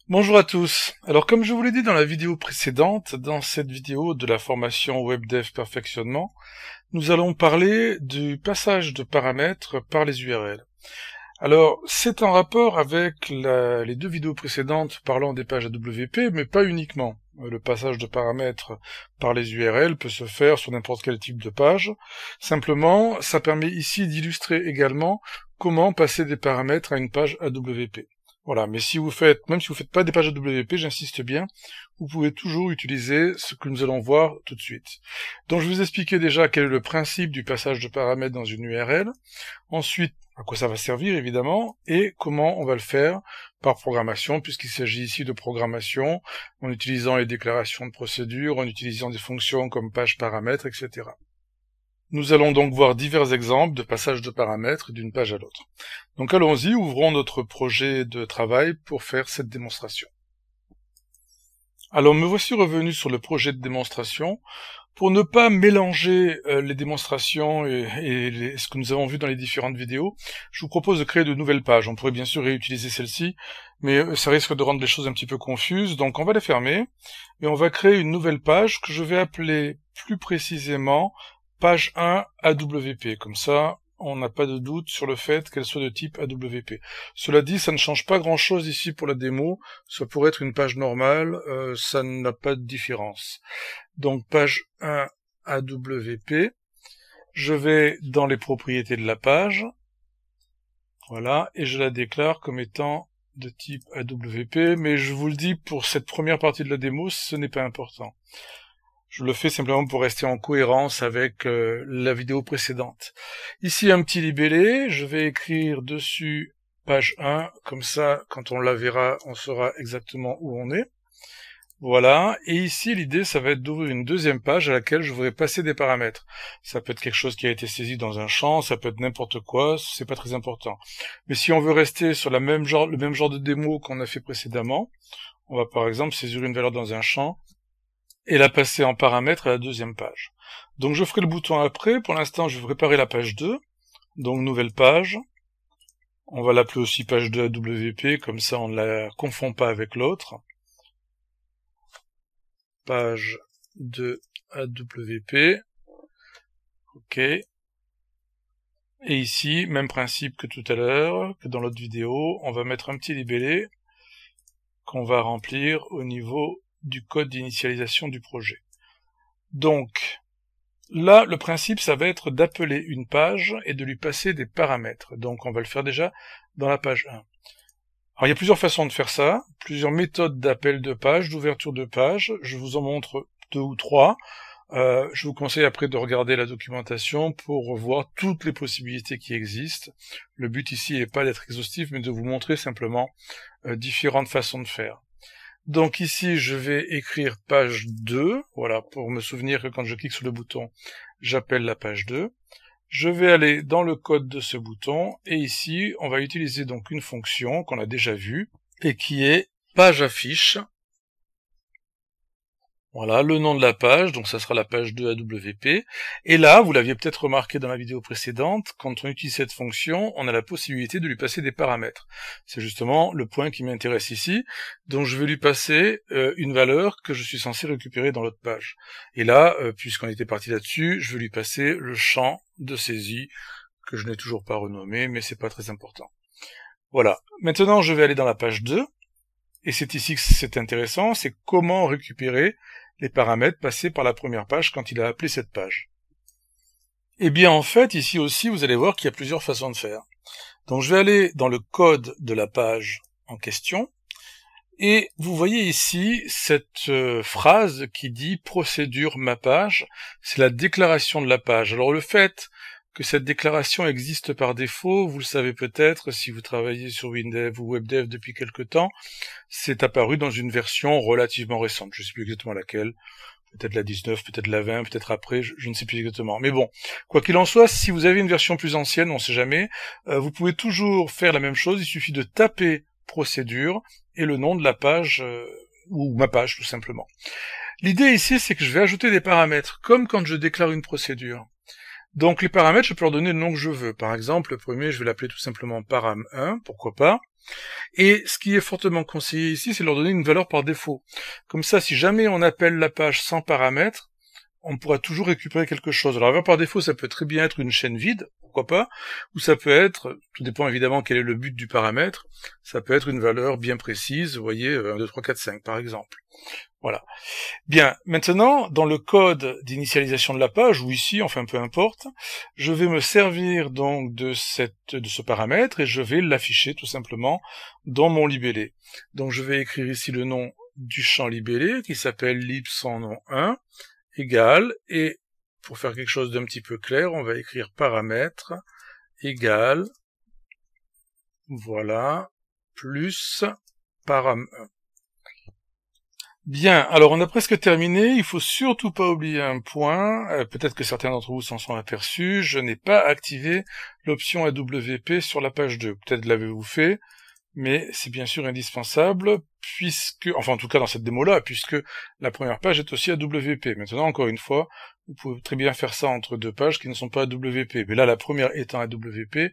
Bonjour à tous. Alors comme je vous l'ai dit dans la vidéo précédente, dans cette vidéo de la formation WebDev Perfectionnement, nous allons parler du passage de paramètres par les URL. Alors c'est en rapport avec les deux vidéos précédentes parlant des pages AWP, mais pas uniquement. Le passage de paramètres par les URL peut se faire sur n'importe quel type de page. Simplement, ça permet ici d'illustrer également comment passer des paramètres à une page AWP. Voilà, mais même si vous faites pas des pages AWP, j'insiste bien, vous pouvez toujours utiliser ce que nous allons voir tout de suite. Donc je vous expliquais déjà quel est le principe du passage de paramètres dans une URL, ensuite à quoi ça va servir évidemment, et comment on va le faire par programmation, puisqu'il s'agit ici de programmation, en utilisant les déclarations de procédure, en utilisant des fonctions comme page paramètres, etc. Nous allons donc voir divers exemples de passage de paramètres d'une page à l'autre. Donc allons-y, ouvrons notre projet de travail pour faire cette démonstration. Alors me voici revenu sur le projet de démonstration. Pour ne pas mélanger les démonstrations et ce que nous avons vu dans les différentes vidéos, je vous propose de créer de nouvelles pages. On pourrait bien sûr réutiliser celle-ci, mais ça risque de rendre les choses un petit peu confuses, donc on va les fermer, et on va créer une nouvelle page que je vais appeler plus précisément page 1 AWP. Comme ça, on n'a pas de doute sur le fait qu'elle soit de type AWP. Cela dit, ça ne change pas grand-chose ici pour la démo, ça pourrait être une page normale, ça n'a pas de différence. Donc page 1 AWP, je vais dans les propriétés de la page, voilà, et je la déclare comme étant de type AWP, mais je vous le dis, pour cette première partie de la démo, ce n'est pas important. Je le fais simplement pour rester en cohérence avec la vidéo précédente. Ici, un petit libellé, je vais écrire dessus page 1, comme ça, quand on la verra, on saura exactement où on est. Voilà, et ici l'idée ça va être d'ouvrir une deuxième page à laquelle je voudrais passer des paramètres. Ça peut être quelque chose qui a été saisi dans un champ, ça peut être n'importe quoi, c'est pas très important. Mais si on veut rester sur le même genre de démo qu'on a fait précédemment, on va par exemple saisir une valeur dans un champ et la passer en paramètre à la deuxième page. Donc je ferai le bouton après, pour l'instant je vais préparer la page 2, donc nouvelle page, on va l'appeler aussi page 2 AWP, comme ça on ne la confond pas avec l'autre. Page 2 AWP, ok, et ici, même principe que tout à l'heure, que dans l'autre vidéo, on va mettre un petit libellé qu'on va remplir au niveau du code d'initialisation du projet. Donc, là, le principe, ça va être d'appeler une page et de lui passer des paramètres. Donc, on va le faire déjà dans la page 1. Alors, il y a plusieurs façons de faire ça, plusieurs méthodes d'appel de page, d'ouverture de page. Je vous en montre 2 ou 3. Je vous conseille après de regarder la documentation pour voir toutes les possibilités qui existent. Le but ici n'est pas d'être exhaustif, mais de vous montrer simplement différentes façons de faire. Donc ici, je vais écrire page 2, voilà, pour me souvenir que quand je clique sur le bouton, j'appelle la page 2. Je vais aller dans le code de ce bouton, et ici, on va utiliser donc une fonction qu'on a déjà vue, et qui est page affiche. Voilà, le nom de la page, donc ça sera la page 2 AWP. Et là, vous l'aviez peut-être remarqué dans la vidéo précédente, quand on utilise cette fonction, on a la possibilité de lui passer des paramètres. C'est justement le point qui m'intéresse ici. Donc je vais lui passer une valeur que je suis censé récupérer dans l'autre page. Et là, puisqu'on était parti là-dessus, je vais lui passer le champ de saisie, que je n'ai toujours pas renommé, mais c'est pas très important. Voilà. Maintenant, je vais aller dans la page 2. Et c'est ici que c'est intéressant, c'est comment récupérer les paramètres passés par la première page quand il a appelé cette page. Eh bien en fait, ici aussi, vous allez voir qu'il y a plusieurs façons de faire. Donc je vais aller dans le code de la page en question, et vous voyez ici cette phrase qui dit « procédure ma page », c'est la déclaration de la page. Alors le fait que cette déclaration existe par défaut, vous le savez peut-être si vous travaillez sur WinDev ou WebDev depuis quelque temps, c'est apparu dans une version relativement récente, je ne sais plus exactement laquelle, peut-être la 19, peut-être la 20, peut-être après, je ne sais plus exactement. Mais bon, quoi qu'il en soit, si vous avez une version plus ancienne, on ne sait jamais, vous pouvez toujours faire la même chose, il suffit de taper procédure et le nom de la page, ou ma page tout simplement. L'idée ici, c'est que je vais ajouter des paramètres, comme quand je déclare une procédure. Donc les paramètres, je peux leur donner le nom que je veux. Par exemple, le premier, je vais l'appeler tout simplement param1, pourquoi pas. Et ce qui est fortement conseillé ici, c'est de leur donner une valeur par défaut. Comme ça, si jamais on appelle la page sans paramètres, on pourra toujours récupérer quelque chose. Alors, par défaut, ça peut très bien être une chaîne vide, pourquoi pas, ou ça peut être, tout dépend évidemment quel est le but du paramètre, ça peut être une valeur bien précise, vous voyez, 1, 2, 3, 4, 5 par exemple. Voilà. Bien, maintenant, dans le code d'initialisation de la page, ou ici, enfin peu importe, je vais me servir donc de ce paramètre et je vais l'afficher tout simplement dans mon libellé. Donc je vais écrire ici le nom du champ libellé qui s'appelle lib sans nom 1 égale, et pour faire quelque chose d'un petit peu clair, on va écrire paramètre égale, voilà, plus param1. Bien, alors on a presque terminé, il faut surtout pas oublier un point, peut-être que certains d'entre vous s'en sont aperçus, je n'ai pas activé l'option AWP sur la page 2, peut-être l'avez-vous fait, mais c'est bien sûr indispensable, puisque, enfin en tout cas dans cette démo-là, puisque la première page est aussi AWP. Maintenant, encore une fois, vous pouvez très bien faire ça entre deux pages qui ne sont pas AWP, mais là la première étant AWP, il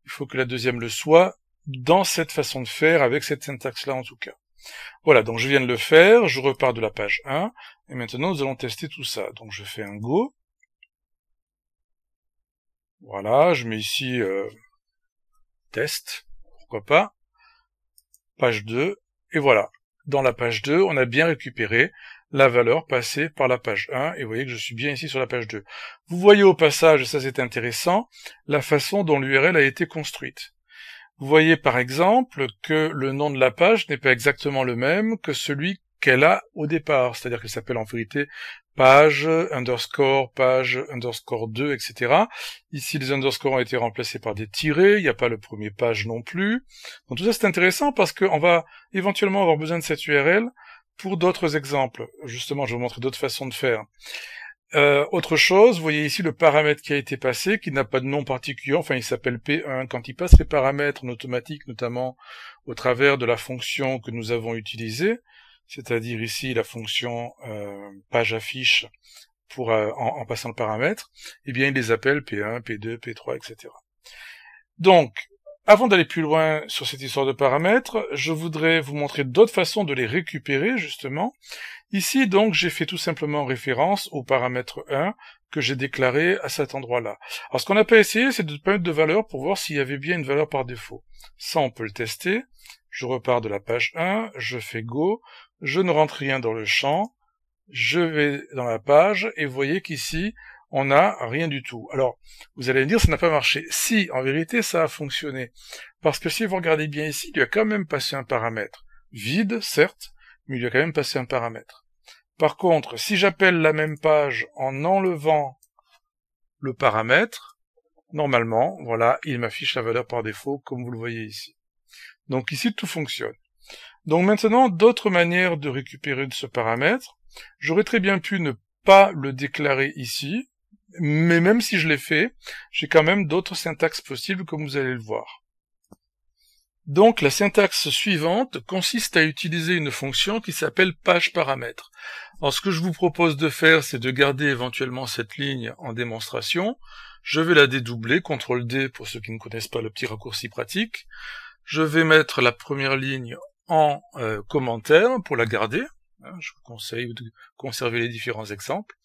faut que la deuxième le soit, dans cette façon de faire, avec cette syntaxe-là en tout cas. Voilà, donc je viens de le faire, je repars de la page 1, et maintenant nous allons tester tout ça. Donc je fais un Go. Voilà, je mets ici test, pourquoi pas. Page 2, et voilà. Dans la page 2, on a bien récupéré la valeur passée par la page 1, et vous voyez que je suis bien ici sur la page 2. Vous voyez au passage, et ça c'est intéressant, la façon dont l'URL a été construite. Vous voyez par exemple que le nom de la page n'est pas exactement le même que celui qu'elle a au départ, c'est-à-dire qu'elle s'appelle en vérité page 2, etc. Ici, les underscores ont été remplacés par des tirets, il n'y a pas le premier page non plus. Donc tout ça c'est intéressant parce qu'on va éventuellement avoir besoin de cette URL pour d'autres exemples. Justement, je vais vous montrer d'autres façons de faire. Autre chose, vous voyez ici le paramètre qui a été passé, qui n'a pas de nom particulier, enfin il s'appelle P1. Quand il passe les paramètres en automatique, notamment au travers de la fonction que nous avons utilisée, c'est-à-dire ici la fonction page affiche pour en passant le paramètre, eh bien il les appelle P1, P2, P3, etc. Donc, avant d'aller plus loin sur cette histoire de paramètres, je voudrais vous montrer d'autres façons de les récupérer, justement. Ici, donc, j'ai fait tout simplement référence au paramètre 1 que j'ai déclaré à cet endroit-là. Alors, ce qu'on n'a pas essayé, c'est de pas mettre de valeur pour voir s'il y avait bien une valeur par défaut. Ça, on peut le tester. Je repars de la page 1, je fais Go, je ne rentre rien dans le champ, je vais dans la page, et vous voyez qu'ici, on n'a rien du tout. Alors, vous allez me dire, ça n'a pas marché. Si, en vérité, ça a fonctionné. Parce que si vous regardez bien ici, il lui a quand même passé un paramètre. Vide, certes, mais il lui a quand même passé un paramètre. Par contre, si j'appelle la même page en enlevant le paramètre, normalement, voilà, il m'affiche la valeur par défaut, comme vous le voyez ici. Donc ici, tout fonctionne. Donc maintenant, d'autres manières de récupérer de ce paramètre. J'aurais très bien pu ne pas le déclarer ici, mais même si je l'ai fait, j'ai quand même d'autres syntaxes possibles, comme vous allez le voir. Donc la syntaxe suivante consiste à utiliser une fonction qui s'appelle pageParamètre. Alors ce que je vous propose de faire, c'est de garder éventuellement cette ligne en démonstration. Je vais la dédoubler, CTRL-D pour ceux qui ne connaissent pas le petit raccourci pratique. Je vais mettre la première ligne en commentaire pour la garder. Je vous conseille de conserver les différents exemples.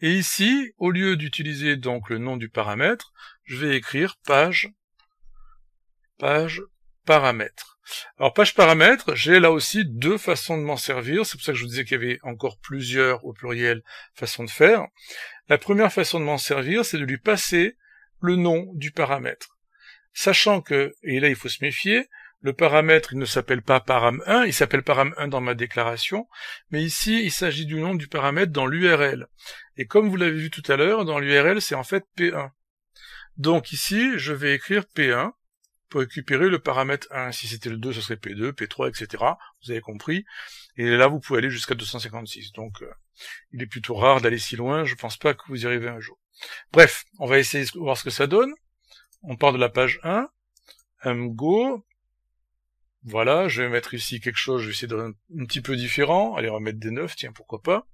Et ici, au lieu d'utiliser donc le nom du paramètre, je vais écrire page paramètre. Alors page paramètre, j'ai là aussi deux façons de m'en servir. C'est pour ça que je vous disais qu'il y avait encore plusieurs au pluriel façons de faire. La première façon de m'en servir, c'est de lui passer le nom du paramètre. Sachant que, et là il faut se méfier, le paramètre, il ne s'appelle pas param1, il s'appelle param1 dans ma déclaration, mais ici, il s'agit du nom du paramètre dans l'URL. Et comme vous l'avez vu tout à l'heure, dans l'URL, c'est en fait P1. Donc ici, je vais écrire P1 pour récupérer le paramètre 1. Si c'était le 2, ce serait P2, P3, etc. Vous avez compris. Et là, vous pouvez aller jusqu'à 256. Donc, il est plutôt rare d'aller si loin, je pense pas que vous y arrivez un jour. Bref, on va essayer de voir ce que ça donne. On part de la page 1, Go. Voilà, je vais mettre ici quelque chose, je vais essayer de un petit peu différent. Allez, on va mettre des 9, tiens, pourquoi pas.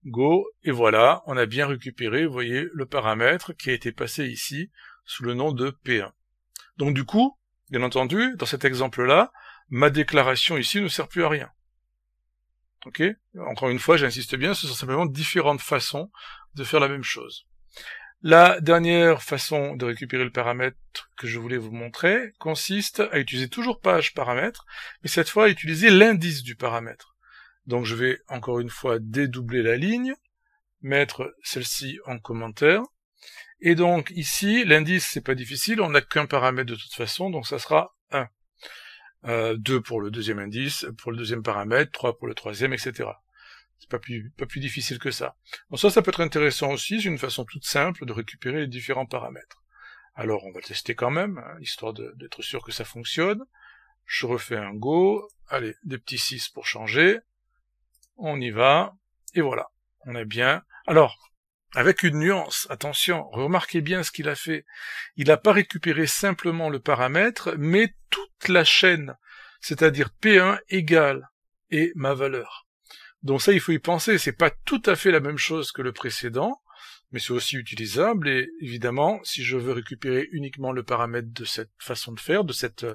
Go, et voilà, on a bien récupéré, vous voyez, le paramètre qui a été passé ici sous le nom de P1. Donc du coup, bien entendu, dans cet exemple-là, ma déclaration ici ne sert plus à rien. Ok? Encore une fois, j'insiste bien, ce sont simplement différentes façons de faire la même chose. La dernière façon de récupérer le paramètre que je voulais vous montrer consiste à utiliser toujours page paramètre, mais cette fois à utiliser l'indice du paramètre. Donc je vais encore une fois dédoubler la ligne, mettre celle-ci en commentaire, et donc ici, l'indice c'est pas difficile, on n'a qu'un paramètre de toute façon, donc ça sera 1. 2 pour le deuxième indice, pour le deuxième paramètre, 3 pour le troisième, etc. C'est pas plus difficile que ça. Bon, ça peut être intéressant aussi, c'est une façon toute simple de récupérer les différents paramètres. Alors, on va tester quand même, hein, histoire d'être sûr que ça fonctionne. Je refais un go, allez, des petits 6 pour changer. On y va, et voilà, on est bien. Alors, avec une nuance, attention, remarquez bien ce qu'il a fait. Il n'a pas récupéré simplement le paramètre, mais toute la chaîne, c'est-à-dire P1 égale et ma valeur. Donc ça, il faut y penser, c'est pas tout à fait la même chose que le précédent, mais c'est aussi utilisable, et évidemment, si je veux récupérer uniquement le paramètre de cette façon de faire, de cette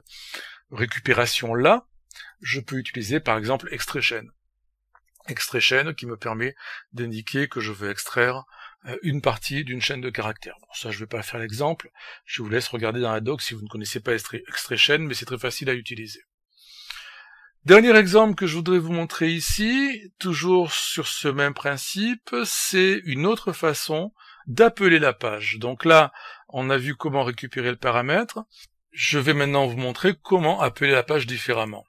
récupération-là, je peux utiliser par exemple extrait-chaîne. Extrait-chaîne qui me permet d'indiquer que je veux extraire une partie d'une chaîne de caractères. Bon, ça, je vais pas faire l'exemple, je vous laisse regarder dans la doc si vous ne connaissez pas extrait-chaîne, mais c'est très facile à utiliser. Dernier exemple que je voudrais vous montrer ici, toujours sur ce même principe, c'est une autre façon d'appeler la page. Donc là, on a vu comment récupérer le paramètre. Je vais maintenant vous montrer comment appeler la page différemment.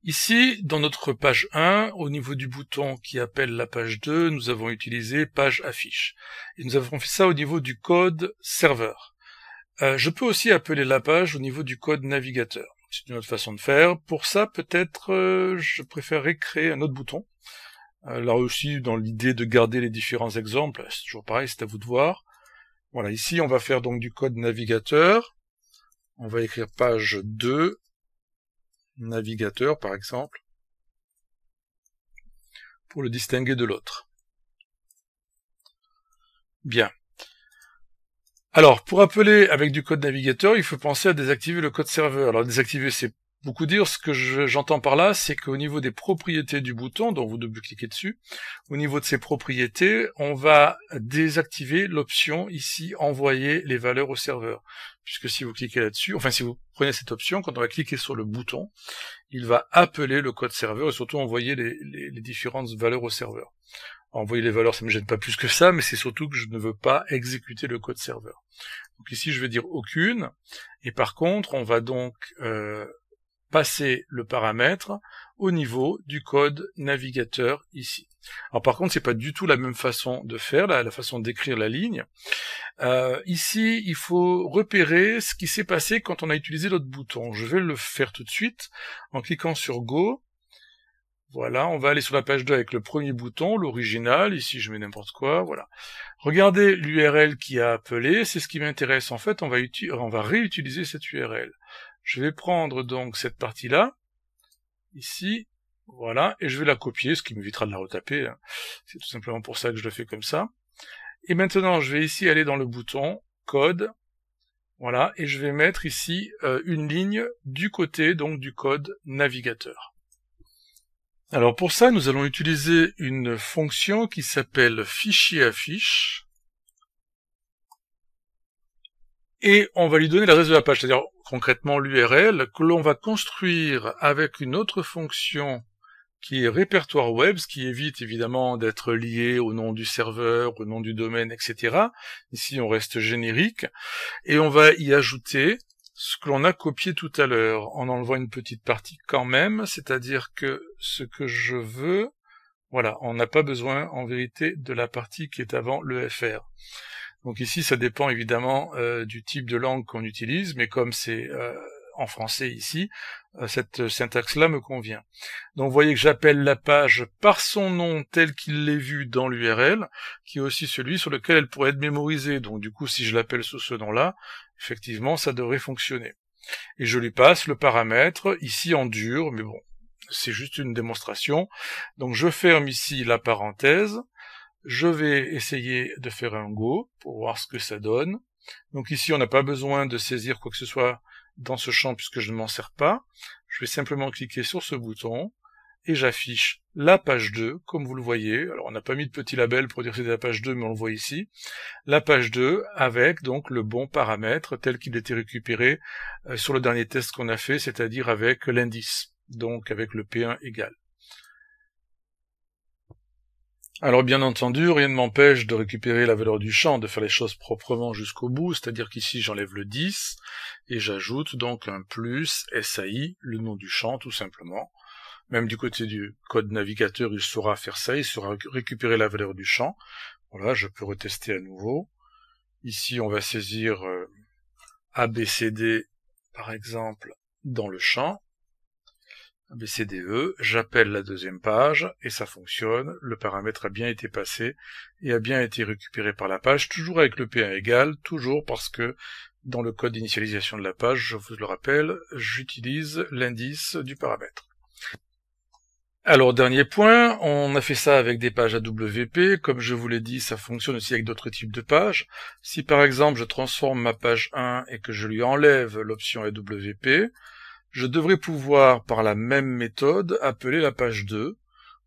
Ici, dans notre page 1, au niveau du bouton qui appelle la page 2, nous avons utilisé page affiche. Et nous avons fait ça au niveau du code serveur. Je peux aussi appeler la page au niveau du code navigateur. C'est une autre façon de faire. Pour ça, peut-être, je préférerais créer un autre bouton. Là aussi, dans l'idée de garder les différents exemples, c'est toujours pareil, c'est à vous de voir. Voilà, ici, on va faire donc du code navigateur. On va écrire page 2, navigateur, par exemple, pour le distinguer de l'autre. Bien. Alors, pour appeler avec du code navigateur, il faut penser à désactiver le code serveur. Alors, désactiver, c'est beaucoup dire. Ce que j'entends par là, c'est qu'au niveau des propriétés du bouton, dont vous double-cliquez dessus, au niveau de ces propriétés, on va désactiver l'option ici, envoyer les valeurs au serveur. Puisque si vous cliquez là-dessus, enfin, si vous prenez cette option, quand on va cliquer sur le bouton, il va appeler le code serveur et surtout envoyer les différentes valeurs au serveur. Envoyer les valeurs, ça me gêne pas plus que ça, mais c'est surtout que je ne veux pas exécuter le code serveur. Donc ici, je vais dire aucune, et par contre, on va donc passer le paramètre au niveau du code navigateur ici. Alors par contre, c'est pas du tout la même façon de faire, la façon d'écrire la ligne. Ici, il faut repérer ce qui s'est passé quand on a utilisé l'autre bouton. Je vais le faire tout de suite en cliquant sur Go. Voilà, on va aller sur la page 2 avec le premier bouton, l'original, ici je mets n'importe quoi, voilà. Regardez l'URL qui a appelé, c'est ce qui m'intéresse en fait, on va réutiliser cette URL. Je vais prendre donc cette partie-là, ici, voilà, et je vais la copier, ce qui m'évitera de la retaper, hein. C'est tout simplement pour ça que je le fais comme ça. Et maintenant, je vais ici aller dans le bouton code, voilà, et je vais mettre ici une ligne du côté donc du code navigateur. Alors pour ça, nous allons utiliser une fonction qui s'appelle fichier affiche, et on va lui donner l'adresse de la page, c'est-à-dire concrètement l'URL, que l'on va construire avec une autre fonction qui est répertoire web, ce qui évite évidemment d'être lié au nom du serveur, au nom du domaine, etc. Ici, on reste générique, et on va y ajouter ce que l'on a copié tout à l'heure, en enlevant une petite partie quand même, c'est-à-dire que ce que je veux, voilà, on n'a pas besoin en vérité de la partie qui est avant le FR. Donc ici, ça dépend évidemment du type de langue qu'on utilise, mais comme c'est en français ici, cette syntaxe-là me convient. Donc vous voyez que j'appelle la page par son nom tel qu'il l'est vu dans l'URL, qui est aussi celui sur lequel elle pourrait être mémorisée. Donc du coup, si je l'appelle sous ce nom-là, effectivement, ça devrait fonctionner. Et je lui passe le paramètre, ici en dur, mais bon, c'est juste une démonstration. Donc je ferme ici la parenthèse, Je vais essayer de faire un go pour voir ce que ça donne. Donc ici, on n'a pas besoin de saisir quoi que ce soit dans ce champ puisque je ne m'en sers pas. Je vais simplement cliquer sur ce bouton et j'affiche la page 2, comme vous le voyez. Alors on n'a pas mis de petit label pour dire que c'est la page 2, mais on le voit ici. La page 2 avec donc le bon paramètre tel qu'il était récupéré sur le dernier test qu'on a fait, c'est-à-dire avec l'indice, donc avec le P1 égal. Alors bien entendu, rien ne m'empêche de récupérer la valeur du champ, de faire les choses proprement jusqu'au bout, c'est-à-dire qu'ici j'enlève le 10 et j'ajoute donc un plus SAI, le nom du champ tout simplement. Même du côté du code navigateur, il saura faire ça, il saura récupérer la valeur du champ. Voilà, je peux retester à nouveau. Ici, on va saisir ABCD, par exemple, dans le champ. ABCDE, j'appelle la deuxième page, et ça fonctionne. Le paramètre a bien été passé, et a bien été récupéré par la page, toujours avec le P1 égal, toujours parce que dans le code d'initialisation de la page, je vous le rappelle, j'utilise l'indice du paramètre. Alors, dernier point, on a fait ça avec des pages AWP. Comme je vous l'ai dit, ça fonctionne aussi avec d'autres types de pages. Si par exemple, je transforme ma page 1 et que je lui enlève l'option AWP, je devrais pouvoir, par la même méthode, appeler la page 2.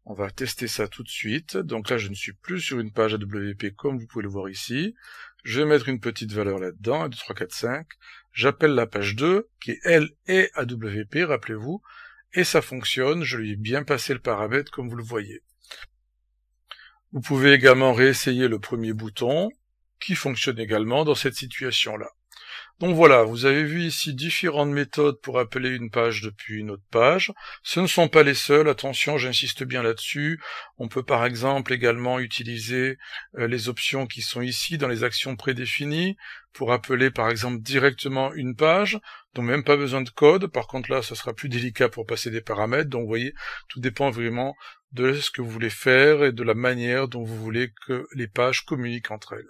On va tester ça tout de suite. Donc là, je ne suis plus sur une page AWP comme vous pouvez le voir ici. Je vais mettre une petite valeur là-dedans, 1, 2, 3, 4, 5. J'appelle la page 2, qui elle est AWP, rappelez-vous. Et ça fonctionne, je lui ai bien passé le paramètre comme vous le voyez. Vous pouvez également réessayer le premier bouton, qui fonctionne également dans cette situation-là. Donc voilà, vous avez vu ici différentes méthodes pour appeler une page depuis une autre page. Ce ne sont pas les seules, attention, j'insiste bien là-dessus. On peut par exemple également utiliser les options qui sont ici dans les actions prédéfinies pour appeler par exemple directement une page, donc même pas besoin de code. Par contre là, ce sera plus délicat pour passer des paramètres. Donc vous voyez, tout dépend vraiment de ce que vous voulez faire et de la manière dont vous voulez que les pages communiquent entre elles.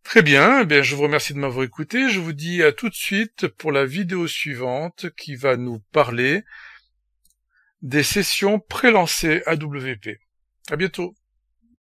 Très bien, je vous remercie de m'avoir écouté. Je vous dis à tout de suite pour la vidéo suivante qui va nous parler des sessions pré-lancées AWP. À bientôt.